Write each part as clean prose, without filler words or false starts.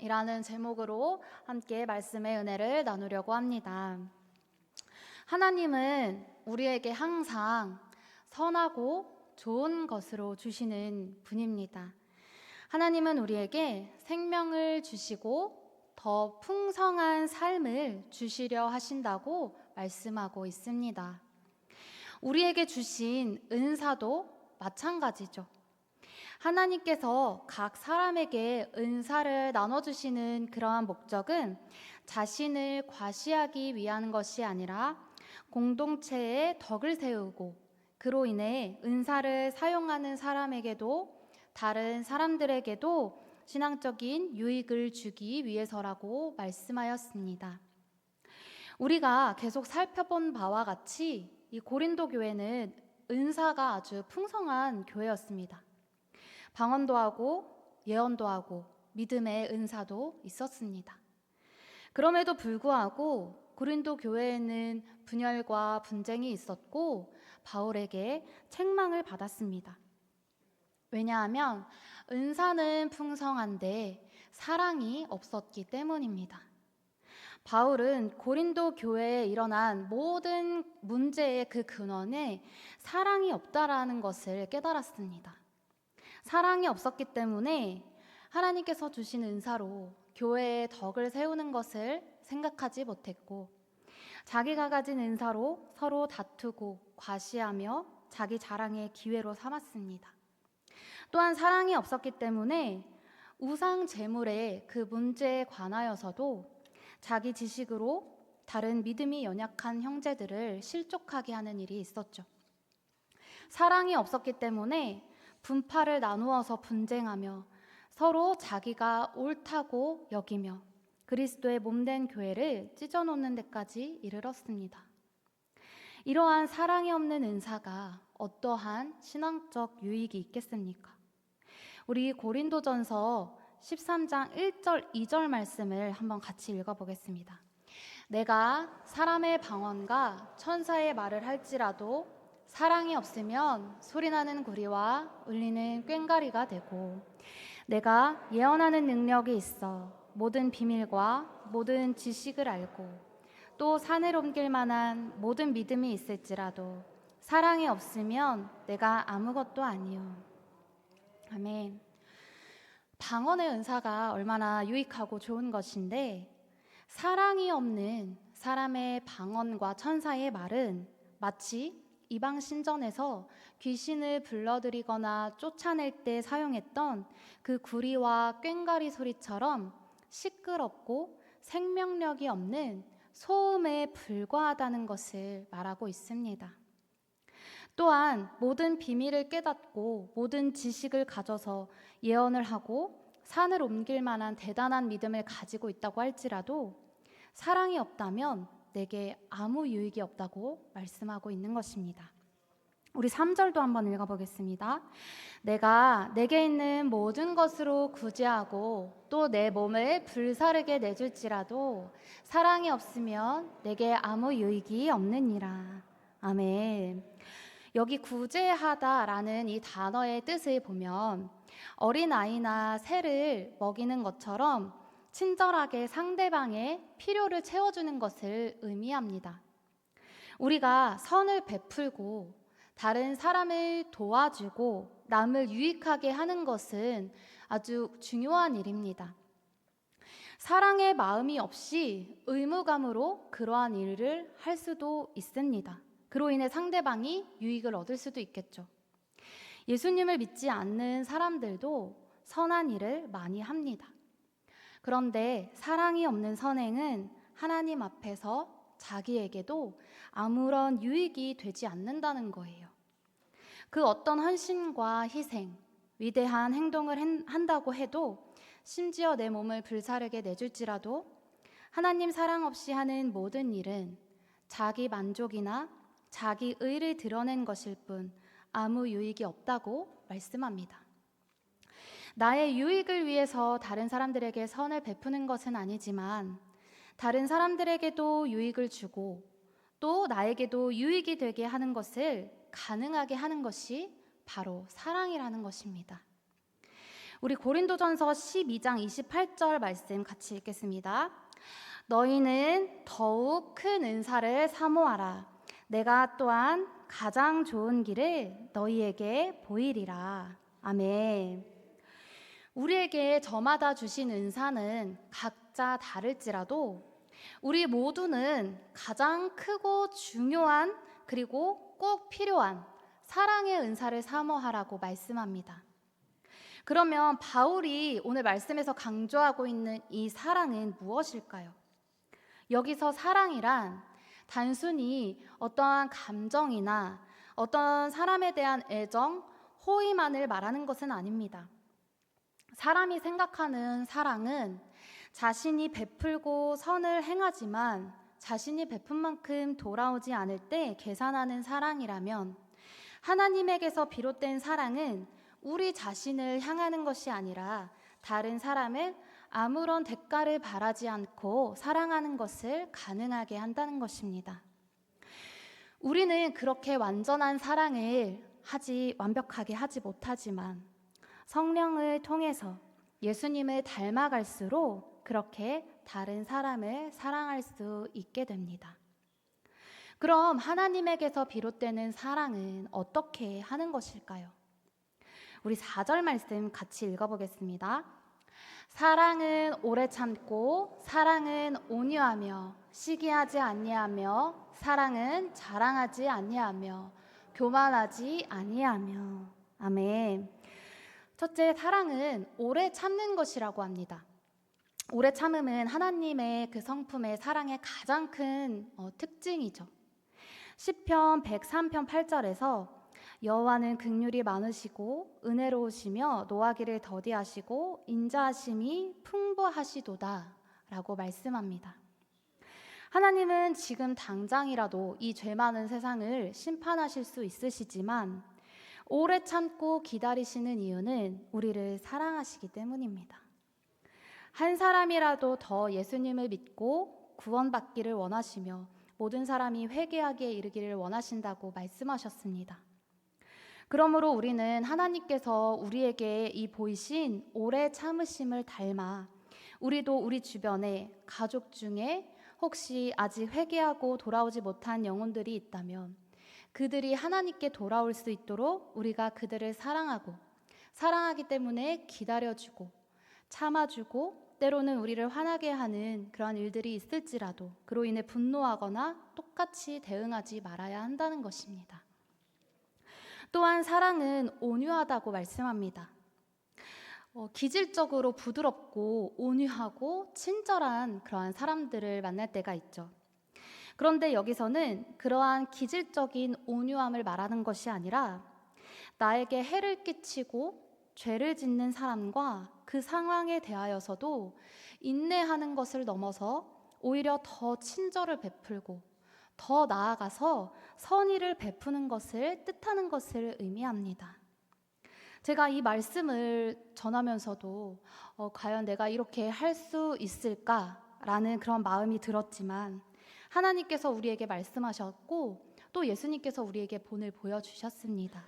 이라는 제목으로 함께 말씀의 은혜를 나누려고 합니다. 하나님은 우리에게 항상 선하고 좋은 것으로 주시는 분입니다. 하나님은 우리에게 생명을 주시고 더 풍성한 삶을 주시려 하신다고 말씀하고 있습니다. 우리에게 주신 은사도 마찬가지죠. 하나님께서 각 사람에게 은사를 나눠주시는 그러한 목적은 자신을 과시하기 위한 것이 아니라 공동체의 덕을 세우고 그로 인해 은사를 사용하는 사람에게도 다른 사람들에게도 신앙적인 유익을 주기 위해서라고 말씀하였습니다. 우리가 계속 살펴본 바와 같이 이 고린도 교회는 은사가 아주 풍성한 교회였습니다. 방언도 하고 예언도 하고 믿음의 은사도 있었습니다. 그럼에도 불구하고 고린도 교회에는 분열과 분쟁이 있었고 바울에게 책망을 받았습니다. 왜냐하면 은사는 풍성한데 사랑이 없었기 때문입니다. 바울은 고린도 교회에 일어난 모든 문제의 그 근원에 사랑이 없다라는 것을 깨달았습니다. 사랑이 없었기 때문에 하나님께서 주신 은사로 교회의 덕을 세우는 것을 생각하지 못했고 자기가 가진 은사로 서로 다투고 과시하며 자기 자랑의 기회로 삼았습니다. 또한 사랑이 없었기 때문에 우상 제물의 그 문제에 관하여서도 자기 지식으로 다른 믿음이 연약한 형제들을 실족하게 하는 일이 있었죠. 사랑이 없었기 때문에 분파를 나누어서 분쟁하며 서로 자기가 옳다고 여기며 그리스도의 몸된 교회를 찢어놓는 데까지 이르렀습니다. 이러한 사랑이 없는 은사가 어떠한 신앙적 유익이 있겠습니까? 우리 고린도전서 13장 1절 2절 말씀을 한번 같이 읽어보겠습니다. 내가 사람의 방언과 천사의 말을 할지라도 사랑이 없으면 소리나는 구리와 울리는 꽹과리가 되고 내가 예언하는 능력이 있어 모든 비밀과 모든 지식을 알고 또 산을 옮길 만한 모든 믿음이 있을지라도 사랑이 없으면 내가 아무것도 아니요. 아멘. 방언의 은사가 얼마나 유익하고 좋은 것인데 사랑이 없는 사람의 방언과 천사의 말은 마치 이방 신전에서 귀신을 불러들이거나 쫓아낼 때 사용했던 그 구리와 꽹과리 소리처럼 시끄럽고 생명력이 없는 소음에 불과하다는 것을 말하고 있습니다. 또한 모든 비밀을 깨닫고 모든 지식을 가져서 예언을 하고 산을 옮길 만한 대단한 믿음을 가지고 있다고 할지라도 사랑이 없다면 내게 아무 유익이 없다고 말씀하고 있는 것입니다. 우리 3절도 한번 읽어보겠습니다. 내가 내게 있는 모든 것으로 구제하고 또 내 몸을 불사르게 내줄지라도 사랑이 없으면 내게 아무 유익이 없느니라. 아멘. 여기 구제하다라는 이 단어의 뜻을 보면 어린아이나 새를 먹이는 것처럼 친절하게 상대방의 필요를 채워주는 것을 의미합니다. 우리가 선을 베풀고 다른 사람을 도와주고 남을 유익하게 하는 것은 아주 중요한 일입니다. 사랑의 마음이 없이 의무감으로 그러한 일을 할 수도 있습니다. 그로 인해 상대방이 유익을 얻을 수도 있겠죠. 예수님을 믿지 않는 사람들도 선한 일을 많이 합니다. 그런데 사랑이 없는 선행은 하나님 앞에서 자기에게도 아무런 유익이 되지 않는다는 거예요. 그 어떤 헌신과 희생, 위대한 행동을 한다고 해도 심지어 내 몸을 불사르게 내줄지라도 하나님 사랑 없이 하는 모든 일은 자기 만족이나 자기 의를 드러낸 것일 뿐 아무 유익이 없다고 말씀합니다. 나의 유익을 위해서 다른 사람들에게 선을 베푸는 것은 아니지만 다른 사람들에게도 유익을 주고 또 나에게도 유익이 되게 하는 것을 가능하게 하는 것이 바로 사랑이라는 것입니다. 우리 고린도전서 12장 28절 말씀 같이 읽겠습니다. 너희는 더욱 큰 은사를 사모하라. 내가 또한 가장 좋은 길을 너희에게 보이리라. 아멘. 우리에게 저마다 주신 은사는 각자 다를지라도 우리 모두는 가장 크고 중요한 그리고 꼭 필요한 사랑의 은사를 사모하라고 말씀합니다. 그러면 바울이 오늘 말씀에서 강조하고 있는 이 사랑은 무엇일까요? 여기서 사랑이란 단순히 어떠한 감정이나 어떤 사람에 대한 애정, 호의만을 말하는 것은 아닙니다. 사람이 생각하는 사랑은 자신이 베풀고 선을 행하지만 자신이 베푼 만큼 돌아오지 않을 때 계산하는 사랑이라면, 하나님에게서 비롯된 사랑은 우리 자신을 향하는 것이 아니라 다른 사람을 아무런 대가를 바라지 않고 사랑하는 것을 가능하게 한다는 것입니다. 우리는 그렇게 완전한 사랑을 완벽하게 하지 못하지만 성령을 통해서 예수님을 닮아갈수록 그렇게 다른 사람을 사랑할 수 있게 됩니다. 그럼 하나님에게서 비롯되는 사랑은 어떻게 하는 것일까요? 우리 4절 말씀 같이 읽어보겠습니다. 사랑은 오래 참고 사랑은 온유하며 시기하지 아니하며 사랑은 자랑하지 아니하며 교만하지 아니하며. 아멘. 첫째, 사랑은 오래 참는 것이라고 합니다. 오래 참음은 하나님의 그 성품의 사랑의 가장 큰 특징이죠. 시편 103편 8절에서 여호와는 긍휼이 많으시고 은혜로우시며 노하기를 더디하시고 인자하심이 풍부하시도다 라고 말씀합니다. 하나님은 지금 당장이라도 이 죄 많은 세상을 심판하실 수 있으시지만 오래 참고 기다리시는 이유는 우리를 사랑하시기 때문입니다. 한 사람이라도 더 예수님을 믿고 구원받기를 원하시며 모든 사람이 회개하기에 이르기를 원하신다고 말씀하셨습니다. 그러므로 우리는 하나님께서 우리에게 이 보이신 오래 참으심을 닮아 우리도 우리 주변에 가족 중에 혹시 아직 회개하고 돌아오지 못한 영혼들이 있다면 그들이 하나님께 돌아올 수 있도록 우리가 그들을 사랑하기 때문에 기다려주고 참아주고 때로는 우리를 화나게 하는 그런 일들이 있을지라도 그로 인해 분노하거나 똑같이 대응하지 말아야 한다는 것입니다. 또한 사랑은 온유하다고 말씀합니다. 기질적으로 부드럽고 온유하고 친절한 그러한 사람들을 만날 때가 있죠. 그런데 여기서는 그러한 기질적인 온유함을 말하는 것이 아니라 나에게 해를 끼치고 죄를 짓는 사람과 그 상황에 대하여서도 인내하는 것을 넘어서 오히려 더 친절을 베풀고 더 나아가서 선의를 베푸는 것을 뜻하는 것을 의미합니다. 제가 이 말씀을 전하면서도 과연 내가 이렇게 할 수 있을까라는 그런 마음이 들었지만 하나님께서 우리에게 말씀하셨고 또 예수님께서 우리에게 본을 보여주셨습니다.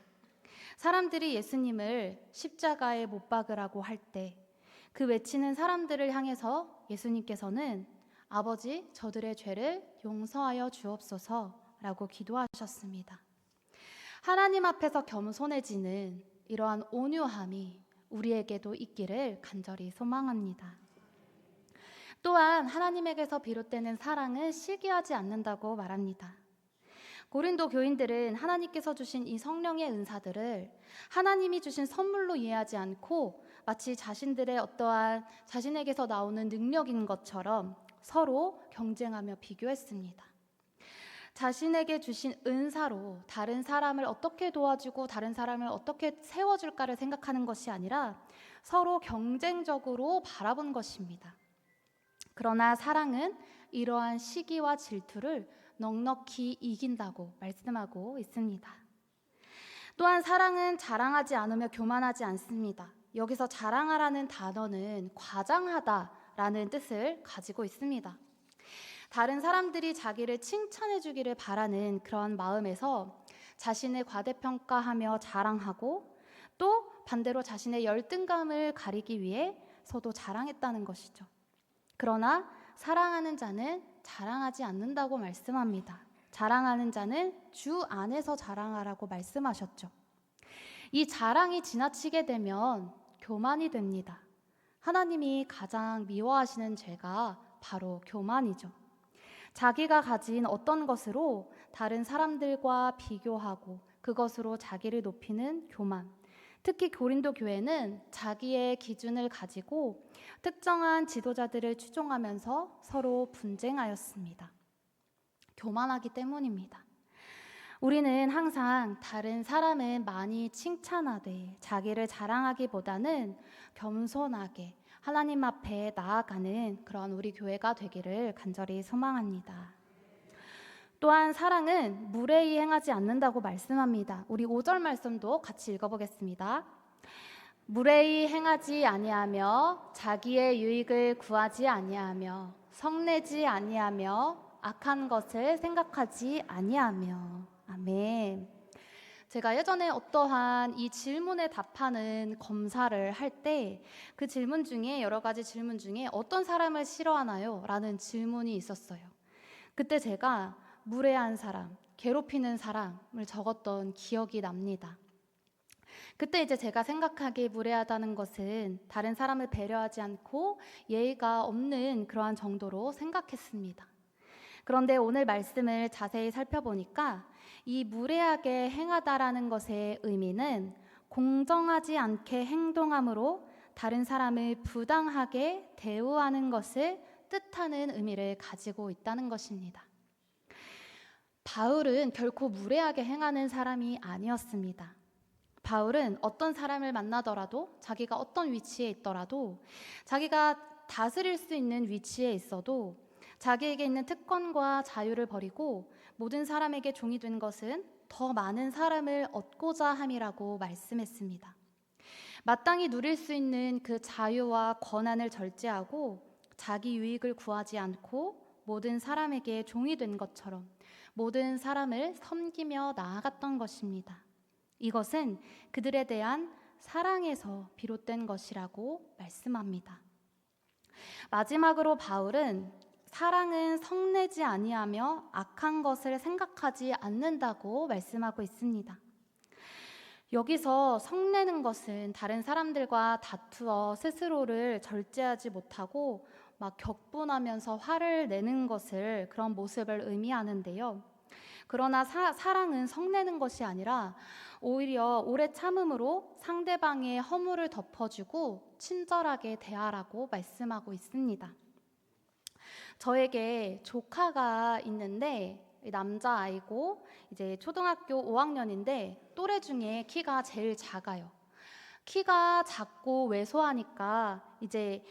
사람들이 예수님을 십자가에 못 박으라고 할 때 그 외치는 사람들을 향해서 예수님께서는 아버지, 저들의 죄를 용서하여 주옵소서라고 기도하셨습니다. 하나님 앞에서 겸손해지는 이러한 온유함이 우리에게도 있기를 간절히 소망합니다. 또한 하나님에게서 비롯되는 사랑은 시기하지 않는다고 말합니다. 고린도 교인들은 하나님께서 주신 이 성령의 은사들을 하나님이 주신 선물로 이해하지 않고 마치 자신들의 어떠한 자신에게서 나오는 능력인 것처럼 서로 경쟁하며 비교했습니다. 자신에게 주신 은사로 다른 사람을 어떻게 도와주고 다른 사람을 어떻게 세워줄까를 생각하는 것이 아니라 서로 경쟁적으로 바라본 것입니다. 그러나 사랑은 이러한 시기와 질투를 넉넉히 이긴다고 말씀하고 있습니다. 또한 사랑은 자랑하지 않으며 교만하지 않습니다. 여기서 자랑하라는 단어는 과장하다라는 뜻을 가지고 있습니다. 다른 사람들이 자기를 칭찬해 주기를 바라는 그런 마음에서 자신을 과대평가하며 자랑하고 또 반대로 자신의 열등감을 가리기 위해서도 자랑했다는 것이죠. 그러나 사랑하는 자는 자랑하지 않는다고 말씀합니다. 자랑하는 자는 주 안에서 자랑하라고 말씀하셨죠. 이 자랑이 지나치게 되면 교만이 됩니다. 하나님이 가장 미워하시는 죄가 바로 교만이죠. 자기가 가진 어떤 것으로 다른 사람들과 비교하고 그것으로 자기를 높이는 교만. 특히 고린도 교회는 자기의 기준을 가지고 특정한 지도자들을 추종하면서 서로 분쟁하였습니다. 교만하기 때문입니다. 우리는 항상 다른 사람은 많이 칭찬하되 자기를 자랑하기보다는 겸손하게 하나님 앞에 나아가는 그런 우리 교회가 되기를 간절히 소망합니다. 또한 사랑은 무례히 행하지 않는다고 말씀합니다. 우리 5절 말씀도 같이 읽어보겠습니다. 무례히 행하지 아니하며 자기의 유익을 구하지 아니하며 성내지 아니하며 악한 것을 생각하지 아니하며. 아멘. 제가 예전에 어떠한 이 질문에 답하는 검사를 할 때 그 질문 중에 여러 가지 질문 중에 어떤 사람을 싫어하나요? 라는 질문이 있었어요. 그때 제가 무례한 사람, 괴롭히는 사람을 적었던 기억이 납니다. 그때 이제 제가 생각하기에 무례하다는 것은 다른 사람을 배려하지 않고 예의가 없는 그러한 정도로 생각했습니다. 그런데 오늘 말씀을 자세히 살펴보니까 이 무례하게 행하다라는 것의 의미는 공정하지 않게 행동함으로 다른 사람을 부당하게 대우하는 것을 뜻하는 의미를 가지고 있다는 것입니다. 바울은 결코 무례하게 행하는 사람이 아니었습니다. 바울은 어떤 사람을 만나더라도 자기가 어떤 위치에 있더라도 자기가 다스릴 수 있는 위치에 있어도 자기에게 있는 특권과 자유를 버리고 모든 사람에게 종이 된 것은 더 많은 사람을 얻고자 함이라고 말씀했습니다. 마땅히 누릴 수 있는 그 자유와 권한을 절제하고 자기 유익을 구하지 않고 모든 사람에게 종이 된 것처럼 모든 사람을 섬기며 나아갔던 것입니다. 이것은 그들에 대한 사랑에서 비롯된 것이라고 말씀합니다. 마지막으로 바울은 사랑은 성내지 아니하며 악한 것을 생각하지 않는다고 말씀하고 있습니다. 여기서 성내는 것은 다른 사람들과 다투어 스스로를 절제하지 못하고 막 격분하면서 화를 내는 것을 그런 모습을 의미하는데요. 그러나 사랑은 성내는 것이 아니라 오히려 오래 참음으로 상대방의 허물을 덮어주고 친절하게 대하라고 말씀하고 있습니다. 저에게 조카가 있는데 남자아이고 이제 초등학교 5학년인데 또래 중에 키가 제일 작아요. 키가 작고 왜소하니까 이제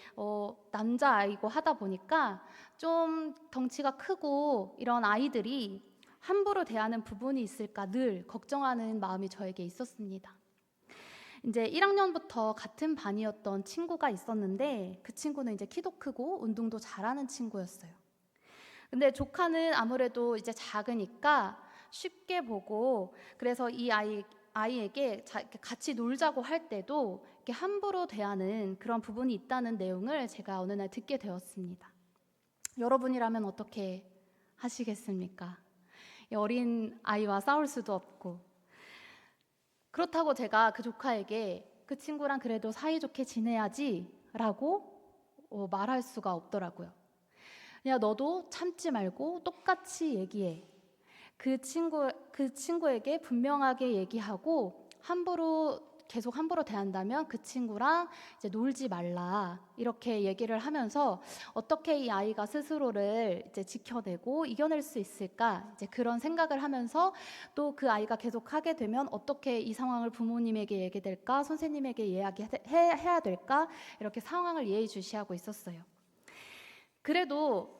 남자아이고 하다 보니까 좀 덩치가 크고 이런 아이들이 함부로 대하는 부분이 있을까 늘 걱정하는 마음이 저에게 있었습니다. 이제 1학년부터 같은 반이었던 친구가 있었는데 그 친구는 이제 키도 크고 운동도 잘하는 친구였어요. 근데 조카는 아무래도 이제 작으니까 쉽게 보고 그래서 이 아이에게 같이 놀자고 할 때도 이렇게 함부로 대하는 그런 부분이 있다는 내용을 제가 어느 날 듣게 되었습니다. 여러분이라면 어떻게 하시겠습니까? 어린 아이와 싸울 수도 없고 그렇다고 제가 그 조카에게 그 친구랑 그래도 사이좋게 지내야지 라고 말할 수가 없더라고요. 그냥 너도 참지 말고 똑같이 얘기해. 그 친구에게 분명하게 얘기하고 계속 함부로 대한다면 그 친구랑 이제 놀지 말라 이렇게 얘기를 하면서 어떻게 이 아이가 스스로를 이제 지켜내고 이겨낼 수 있을까 이제 그런 생각을 하면서 또 그 아이가 계속 하게 되면 어떻게 이 상황을 부모님에게 얘기될까 선생님에게 이야기해야 될까 이렇게 상황을 예의주시하고 있었어요. 그래도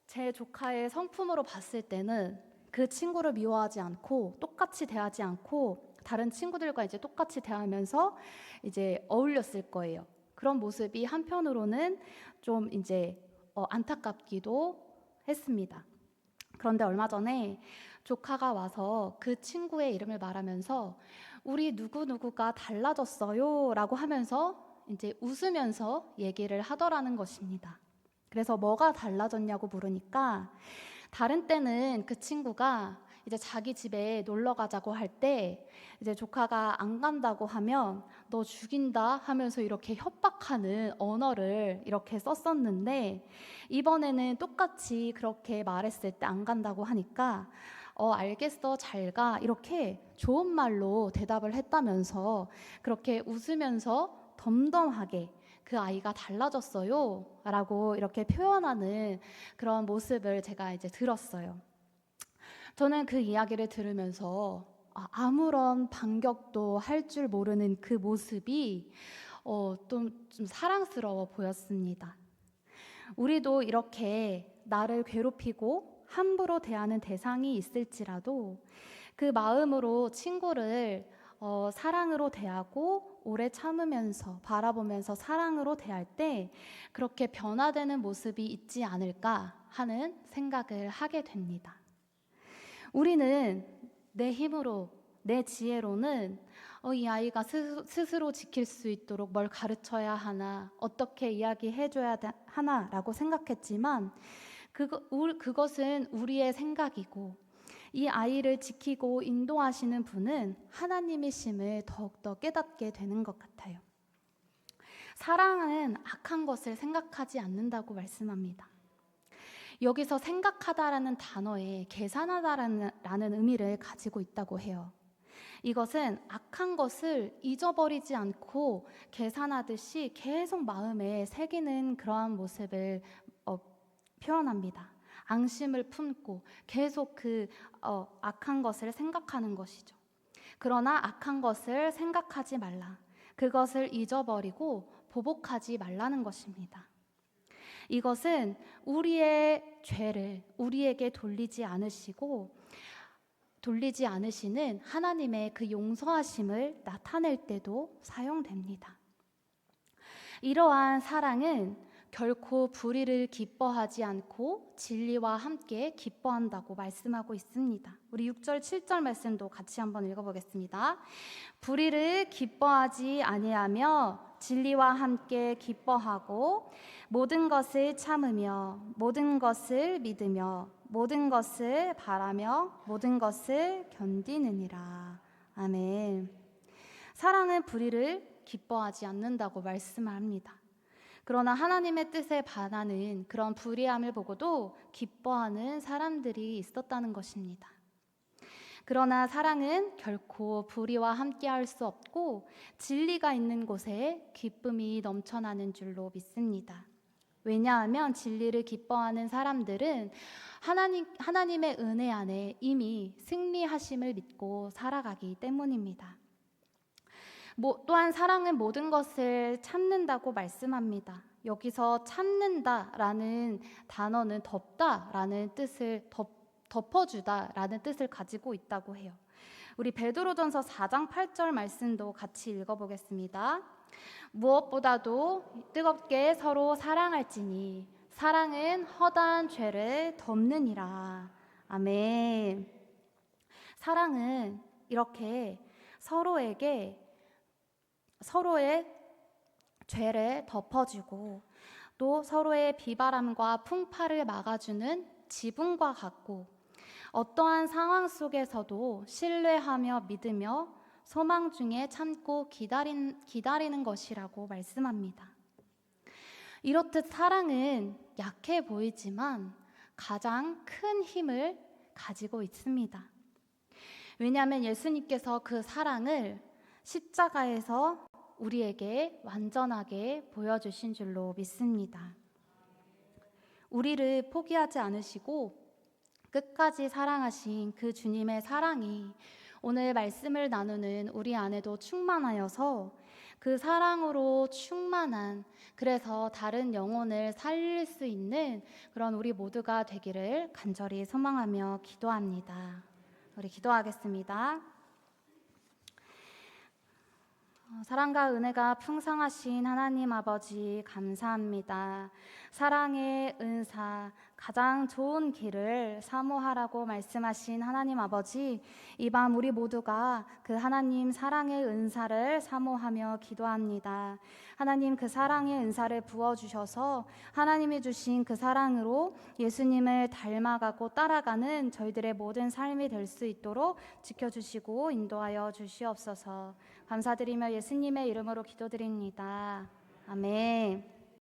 제 조카의 성품으로 봤을 때는 그 친구를 미워하지 않고 똑같이 대하지 않고 다른 친구들과 이제 똑같이 대하면서 이제 어울렸을 거예요. 그런 모습이 한편으로는 좀 이제 안타깝기도 했습니다. 그런데 얼마 전에 조카가 와서 그 친구의 이름을 말하면서 우리 누구누구가 달라졌어요 라고 하면서 이제 웃으면서 얘기를 하더라는 것입니다. 그래서 뭐가 달라졌냐고 물으니까 다른 때는 그 친구가 이제 자기 집에 놀러 가자고 할 때 이제 조카가 안 간다고 하면 너 죽인다 하면서 이렇게 협박하는 언어를 이렇게 썼었는데, 이번에는 똑같이 그렇게 말했을 때 안 간다고 하니까 알겠어, 잘 가, 이렇게 좋은 말로 대답을 했다면서 그렇게 웃으면서 덤덤하게 그 아이가 달라졌어요 라고 이렇게 표현하는 그런 모습을 제가 이제 들었어요. 저는 그 이야기를 들으면서 아무런 반격도 할 줄 모르는 그 모습이 좀 사랑스러워 보였습니다. 우리도 이렇게 나를 괴롭히고 함부로 대하는 대상이 있을지라도 그 마음으로 친구를 사랑으로 대하고 오래 참으면서 바라보면서 사랑으로 대할 때 그렇게 변화되는 모습이 있지 않을까 하는 생각을 하게 됩니다. 우리는 내 힘으로, 내 지혜로는 이 아이가 스스로 지킬 수 있도록 뭘 가르쳐야 하나, 어떻게 이야기해줘야 하나라고 생각했지만 그것은 우리의 생각이고, 이 아이를 지키고 인도하시는 분은 하나님이심을 더욱더 깨닫게 되는 것 같아요. 사랑은 악한 것을 생각하지 않는다고 말씀합니다. 여기서 생각하다라는 단어에 계산하다라는 의미를 가지고 있다고 해요. 이것은 악한 것을 잊어버리지 않고 계산하듯이 계속 마음에 새기는 그러한 모습을 표현합니다. 앙심을 품고 계속 그 악한 것을 생각하는 것이죠. 그러나 악한 것을 생각하지 말라. 그것을 잊어버리고 보복하지 말라는 것입니다. 이것은 우리의 죄를 우리에게 돌리지 않으시는 하나님의 그 용서하심을 나타낼 때도 사용됩니다. 이러한 사랑은 결코 불의를 기뻐하지 않고 진리와 함께 기뻐한다고 말씀하고 있습니다. 우리 6절, 7절 말씀도 같이 한번 읽어보겠습니다. 불의를 기뻐하지 아니하며 진리와 함께 기뻐하고 모든 것을 참으며 모든 것을 믿으며 모든 것을 바라며 모든 것을 견디느니라. 아멘. 사랑은 불의를 기뻐하지 않는다고 말씀합니다. 그러나 하나님의 뜻에 반하는 그런 불의함을 보고도 기뻐하는 사람들이 있었다는 것입니다. 그러나 사랑은 결코 불의와 함께할 수 없고 진리가 있는 곳에 기쁨이 넘쳐나는 줄로 믿습니다. 왜냐하면 진리를 기뻐하는 사람들은 하나님의 은혜 안에 이미 승리하심을 믿고 살아가기 때문입니다. 또한 사랑은 모든 것을 참는다고 말씀합니다. 여기서 참는다라는 단어는 덮다라는 뜻을 덮어주다라는 뜻을 가지고 있다고 해요. 우리 베드로전서 4장 8절 말씀도 같이 읽어보겠습니다. 무엇보다도 뜨겁게 서로 사랑할지니 사랑은 허다한 죄를 덮느니라. 아멘. 사랑은 이렇게 서로의 죄를 덮어주고 또 서로의 비바람과 풍파를 막아주는 지붕과 같고 어떠한 상황 속에서도 신뢰하며 믿으며 소망 중에 참고 기다리는 것이라고 말씀합니다. 이렇듯 사랑은 약해 보이지만 가장 큰 힘을 가지고 있습니다. 왜냐하면 예수님께서 그 사랑을 십자가에서 우리에게 완전하게 보여주신 줄로 믿습니다. 우리를 포기하지 않으시고 끝까지 사랑하신 그 주님의 사랑이 오늘 말씀을 나누는 우리 안에도 충만하여서 그 사랑으로 충만한, 그래서 다른 영혼을 살릴 수 있는 그런 우리 모두가 되기를 간절히 소망하며 기도합니다. 우리 기도하겠습니다. 사랑과 은혜가 풍성하신 하나님 아버지 감사합니다. 사랑의 은사, 가장 좋은 길을 사모하라고 말씀하신 하나님 아버지, 이 밤 우리 모두가 그 하나님 사랑의 은사를 사모하며 기도합니다. 하나님 그 사랑의 은사를 부어주셔서 하나님이 주신 그 사랑으로 예수님을 닮아가고 따라가는 저희들의 모든 삶이 될 수 있도록 지켜주시고 인도하여 주시옵소서. 감사드리며 예수님의 이름으로 기도드립니다. 아멘.